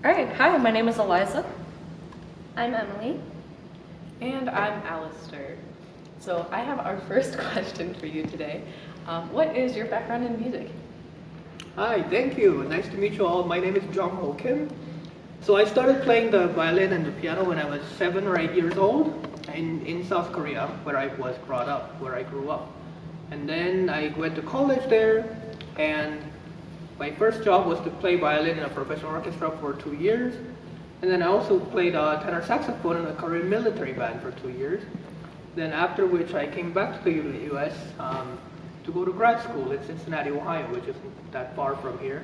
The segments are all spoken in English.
All right, hi, my name is Eliza. I'm Emily. And I'm Alistair. So I have our first question for you today. What is your background in music? Hi, thank you. Nice to meet you all. My name is Jong Ho Kim. So I started playing the violin and the piano when I was 7 or 8 years old in South Korea, where I was brought up, where I grew up. And then I went to college there, and my first job was to play violin in a professional orchestra for 2 years. And then I also played tenor saxophone in a Korean military band for 2 years. Then after which I came back to the US to go to grad school in Cincinnati, Ohio, which isn't that far from here.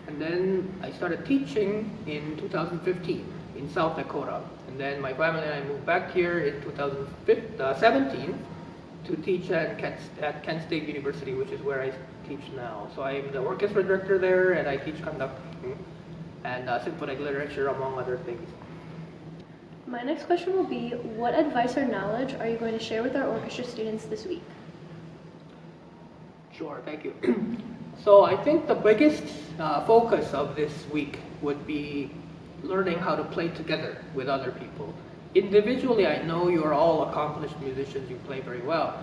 And then I started teaching in 2015 in South Dakota. And then my family and I moved back here in 2017 to teach at Kent State University, which is where I teach now. So I'm the orchestra director there, and I teach conducting and symphonic literature, among other things. My next question will be, what advice or knowledge are you going to share with our orchestra students this week? Sure, thank you. So I think the biggest focus of this week would be learning how to play together with other people. Individually, I know you're all accomplished musicians, you play very well.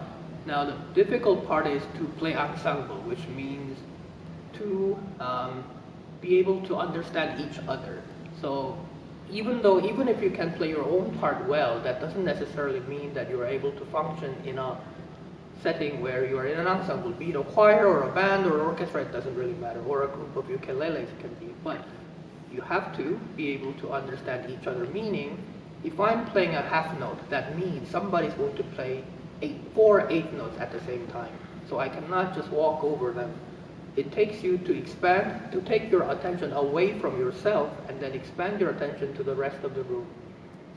Now the difficult part is to play ensemble, which means to be able to understand each other. So even if you can play your own part well, that doesn't necessarily mean that you're able to function in a setting where you are in an ensemble, be it a choir or a band or an orchestra, it doesn't really matter, or a group of ukuleles can be. But you have to be able to understand each other, meaning if I'm playing a half note, that means somebody's going to play 4 or 8 notes at the same time. So I cannot just walk over them. It takes you to expand, to take your attention away from yourself and then expand your attention to the rest of the room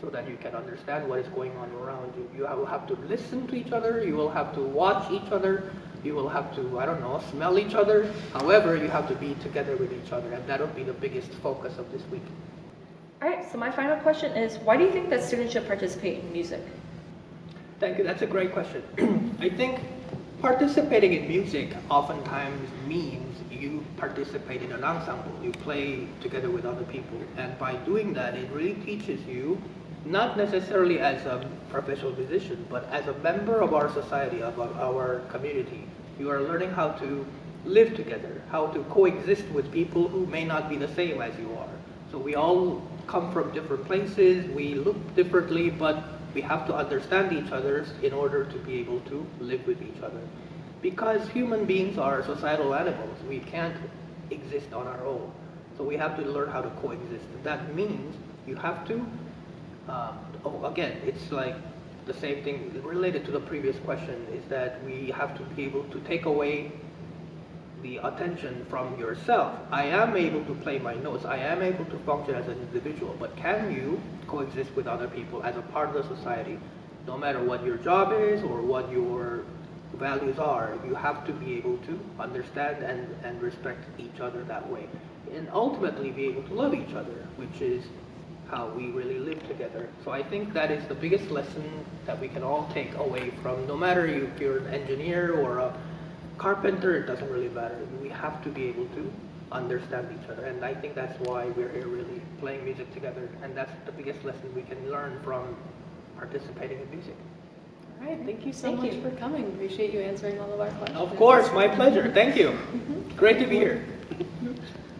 so that you can understand what is going on around you. You will have to listen to each other, you will have to watch each other, you will have to, I don't know, smell each other. However, you have to be together with each other, and that'll be the biggest focus of this week. All right, so my final question is, why do you think that students should participate in music? Thank you, that's a great question. I think participating in music oftentimes means you participate in an ensemble, you play together with other people, and by doing that, it really teaches you, not necessarily as a professional musician, but as a member of our society, of our community. You are learning how to live together, how to coexist with people who may not be the same as you are. So we all come from different places, we look differently, but we have to understand each other in order to be able to live with each other. Because human beings are societal animals, we can't exist on our own. So we have to learn how to coexist. That means you have to, again, it's like the same thing related to the previous question, is that we have to be able to take away the attention from yourself. I am able to play my notes, I am able to function as an individual, but can you coexist with other people as a part of the society? No matter what your job is or what your values are, you have to be able to understand and respect each other that way. And ultimately be able to love each other, which is how we really live together. So I think that is the biggest lesson that we can all take away from, no matter if you're an engineer or a carpenter, it doesn't really matter. We have to be able to understand each other, and I think that's why we're here really playing music together, and that's the biggest lesson we can learn from participating in music. All right, thank you so much for coming. Appreciate you answering all of our questions. Of course, my pleasure. Thank you. Great to be here.